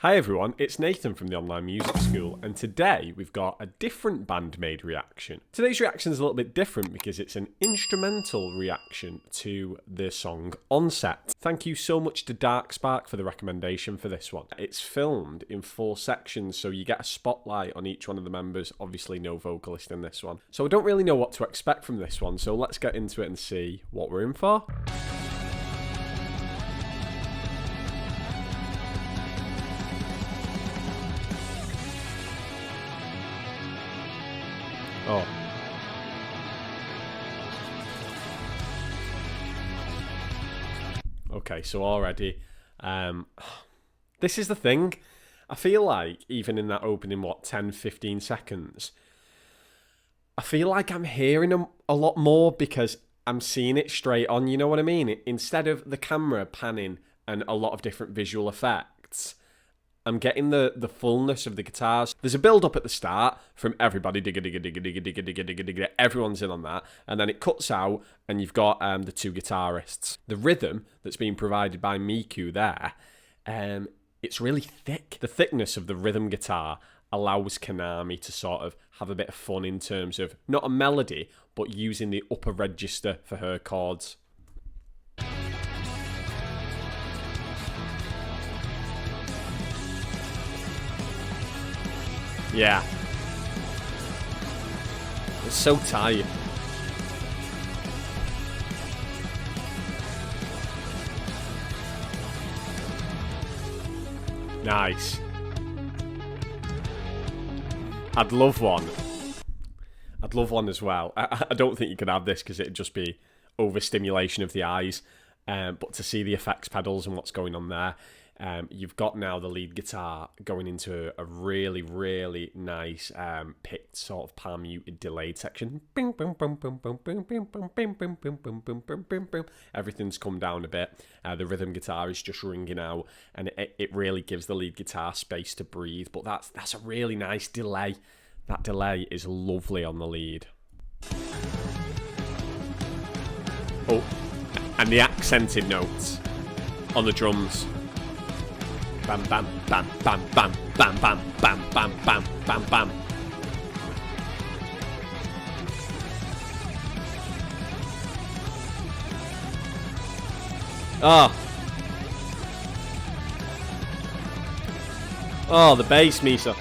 Hi everyone, it's Nathan from the Online Music School, and today we've got a different Band-Maid reaction. Today's reaction is a little bit different because it's an instrumental reaction to the song Onset. Thank you so much to Darkspark for the recommendation for this one. It's filmed in 4 sections, so you get a spotlight on each one of the members. Obviously no vocalist in this one. So I don't really know what to expect from this one, so let's get into it and see what we're in for. Oh. Okay, so already, this is the thing. I feel like even in that opening, 10-15 seconds, I feel like I'm hearing them a lot more because I'm seeing it straight on, you know what I mean? Instead of the camera panning and a lot of different visual effects, I'm getting the fullness of the guitars. There's a build-up at the start from everybody, digga, digga, digga, digga, digga, digga, digga, digga, everyone's in on that. And then it cuts out and you've got the 2 guitarists. The rhythm that's being provided by Miku there, it's really thick. The thickness of the rhythm guitar allows Konami to sort of have a bit of fun in terms of not a melody, but using the upper register for her chords. Yeah. It's so tight. Nice. I'd love one. I'd love one as well. I don't think you could have this because it'd just be overstimulation of the eyes. But to see the effects pedals and what's going on there, you've got now the lead guitar going into a really, really nice picked sort of palm muted delayed section. Everything's come down a bit. The rhythm guitar is just ringing out, and it really gives the lead guitar space to breathe. But that's a really nice delay. That delay is lovely on the lead. Oh, and the accented notes on the drums. Bam, bam, bam, bam, bam, bam, bam, bam, bam, bam, bam, bam. Oh, the bass, Misa.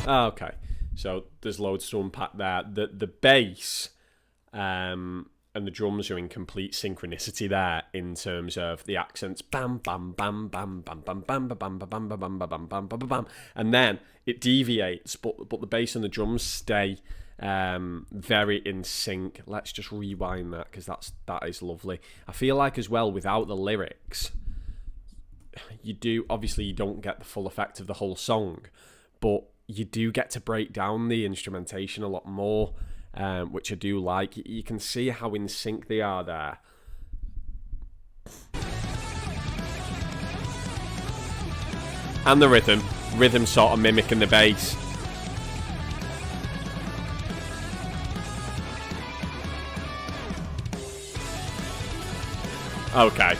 Oh, okay. So there's loads to unpack there. The bass, and the drums are in complete synchronicity there in terms of the accents. Bam, bam, bam, bam, bam, bam, bam, bam, bam, bam, bam, bam, bam, bam, bam, bam, and then it deviates, but the bass and the drums stay very in sync. Let's just rewind that because that is lovely. I feel like as well without the lyrics, you don't get the full effect of the whole song, but you do get to break down the instrumentation a lot more. Which I do like. You can see how in sync they are there. And the rhythm sort of mimicking the bass. Okay.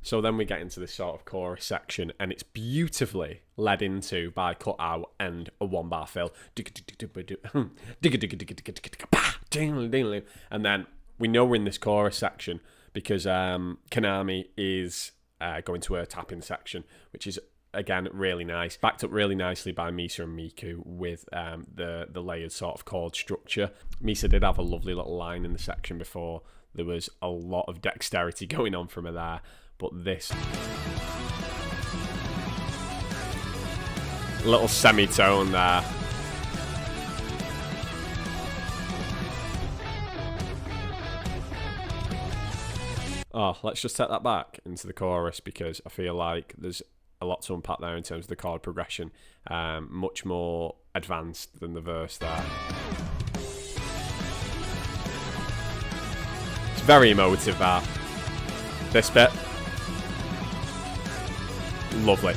So then we get into this sort of chorus section, and it's beautifully led into by cutout and a 1-bar fill. And then we know we're in this chorus section because Konami is going to her tapping section, which is, again, really nice. Backed up really nicely by Misa and Miku with the layered sort of chord structure. Misa did have a lovely little line in the section before. There was a lot of dexterity going on from her there. But this little semitone there. Oh, let's just take that back into the chorus because I feel like there's a lot to unpack there in terms of the chord progression. Much more advanced than the verse there. It's very emotive, that. This bit. Lovely.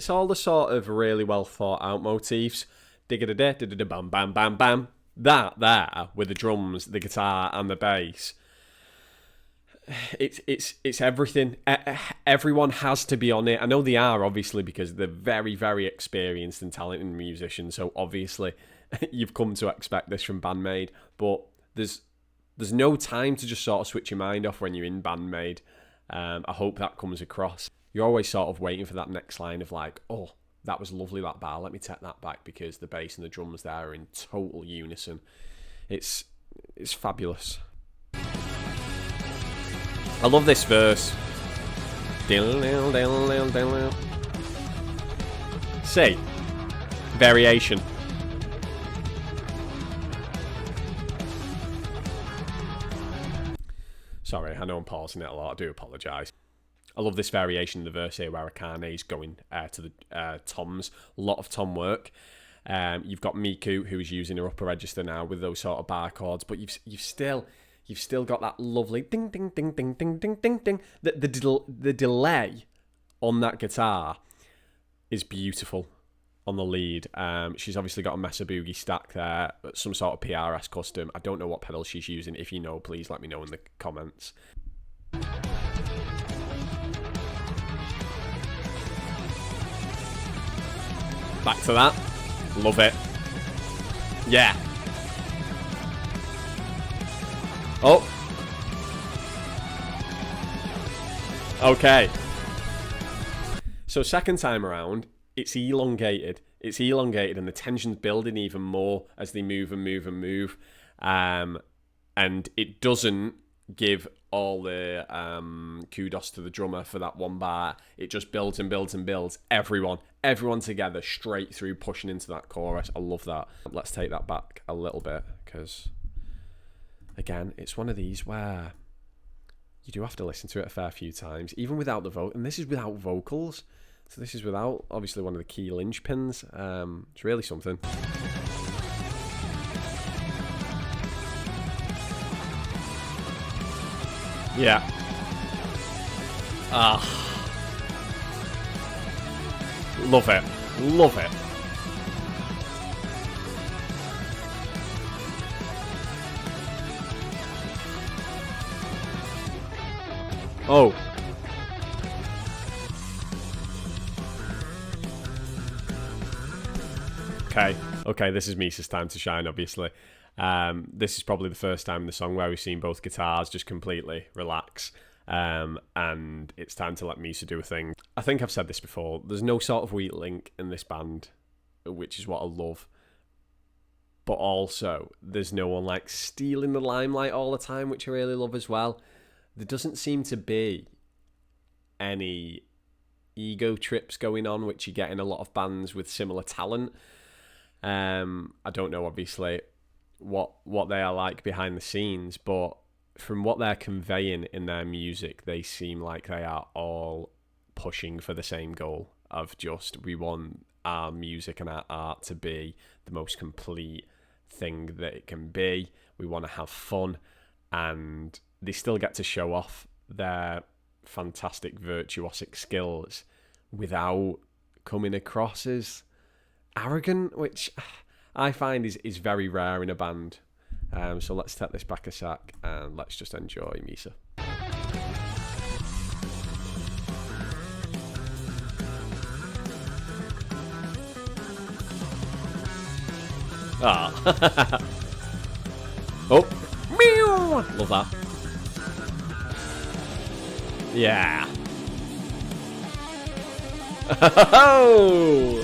it's all the sort of really well thought out motifs. Digga-da-da, da-da-da, bam, bam, bam, bam. That there, with the drums, the guitar, and the bass. It's everything. Everyone has to be on it. I know they are, obviously, because they're very, very experienced and talented musicians. So obviously, you've come to expect this from Band-Maid. But there's no time to just sort of switch your mind off when you're in Band-Maid. I hope that comes across. You're always sort of waiting for that next line of like, oh, that was lovely, that bar. Let me take that back, because the bass and the drums there are in total unison. It's fabulous. I love this verse. See, variation. Sorry, I know I'm pausing it a lot. I do apologise. I love this variation in the verse here where Akane's going to the toms. A lot of tom work. You've got Miku, who is using her upper register now with those sort of bar chords, but you've still got that lovely ding ding ding ding ding ding ding ding. The delay on that guitar is beautiful on the lead. She's obviously got a Mesa Boogie stack there, some sort of PRS custom. I don't know what pedal she's using. If you know, please let me know in the comments. Back to that. Love it. Yeah. Oh. Okay. So second time around, it's elongated. It's elongated and the tension's building even more as they move and move and move. And it doesn't give all the kudos to the drummer for that one bar. It just builds and builds and builds. Everyone together straight through pushing into that chorus. I love that. Let's take that back a little bit, because again, it's one of these where you do have to listen to it a fair few times, even without the vocal. And this is without vocals. So this is without, obviously, one of the key linchpins. It's really something. Yeah. Love it. Love it. Oh. Okay, this is Misa's time to shine, obviously. This is probably the first time in the song where we've seen both guitars just completely relax. And it's time to let Misa do a thing. I think I've said this before. There's no sort of weak link in this band, which is what I love. But also, there's no one like stealing the limelight all the time, which I really love as well. There doesn't seem to be any ego trips going on, which you get in a lot of bands with similar talent. I don't know, obviously, what they are like behind the scenes, but from what they're conveying in their music, they seem like they are all pushing for the same goal of just, we want our music and our art to be the most complete thing that it can be. We want to have fun, and they still get to show off their fantastic virtuosic skills without coming across as arrogant, which I find is very rare in a band. So let's take this back a sec and let's just enjoy Misa. Ah. Oh. Meow. Love that. Yeah. Oh.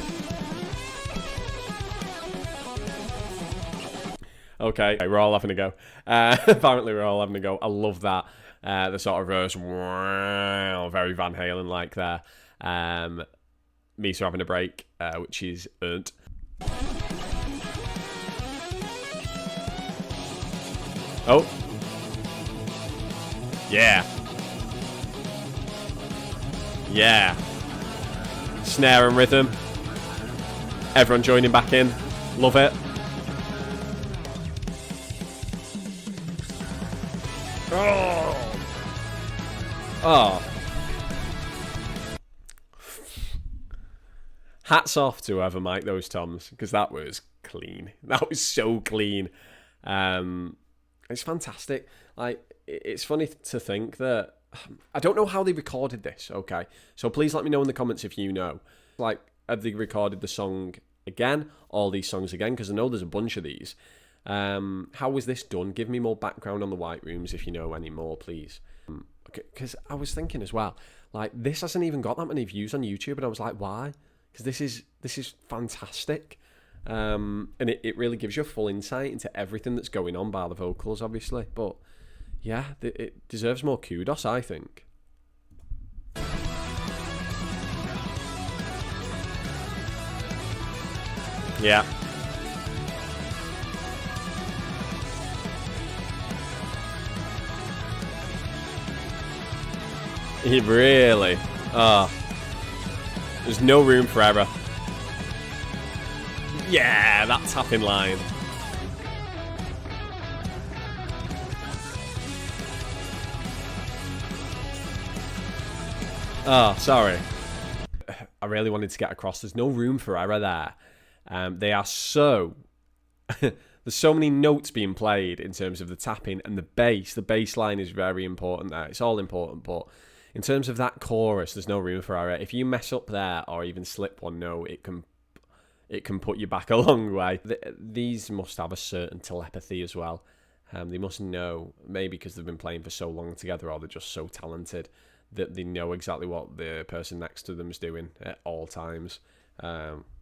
Okay, we're all having a go. Apparently we're all having a go. I love that. The sort of verse, wow, very Van Halen like there. Misa having a break, which is earned. Oh. Yeah. Yeah. Snare and rhythm. Everyone joining back in. Love it. Oh. Oh. Hats off to whoever mic'd those toms, because that was clean. That was so clean. It's fantastic. Like, it's funny to think that I don't know how they recorded this. Okay, so please let me know in the comments if you know. Like, have they recorded the song again, all these songs again? Because I know there's a bunch of these. How was this done? Give me more background on the White Rooms if you know any more, please. Because I was thinking as well, like, this hasn't even got that many views on YouTube, and I was like, why? Because this is fantastic, and it really gives you a full insight into everything that's going on, bar the vocals, obviously. But yeah, it deserves more kudos, I think. Yeah. He really. There's no room for error. Yeah, that tapping line. Oh, sorry. I really wanted to get across. There's no room for error there. They are so... There's so many notes being played in terms of the tapping and the bass. The bass line is very important there. It's all important, but in terms of that chorus, there's no room for error. If you mess up there or even slip one note, it can put you back a long way. These must have a certain telepathy as well. They must know, maybe because they've been playing for so long together, or they're just so talented that they know exactly what the person next to them is doing at all times,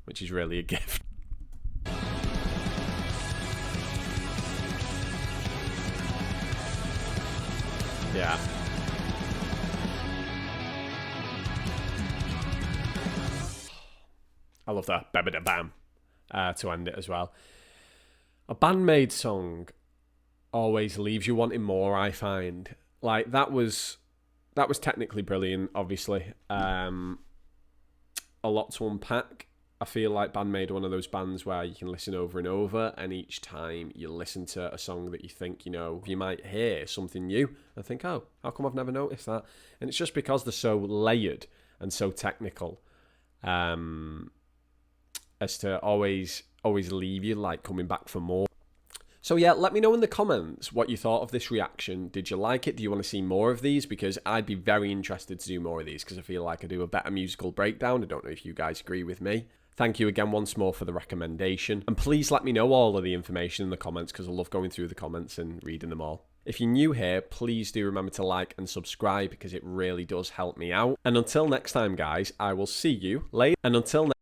which is really a gift. Yeah. I love that bam to end it as well. A Band-Maid song always leaves you wanting more, I find. Like, that was technically brilliant, obviously. A lot to unpack. I feel like Band-Maid are one of those bands where you can listen over and over, and each time you listen to a song that you think, you might hear something new and think, oh, how come I've never noticed that? And it's just because they're so layered and so technical, as to always leave you like coming back for more. So yeah, let me know in the comments what you thought of this reaction. Did you like it? Do you want to see more of these? Because I'd be very interested to do more of these, because I feel like I do a better musical breakdown. I don't know if you guys agree with me. Thank you again once more for the recommendation. And please let me know all of the information in the comments, because I love going through the comments and reading them all. If you're new here, please do remember to like and subscribe, because it really does help me out. And until next time, guys, I will see you later. And until next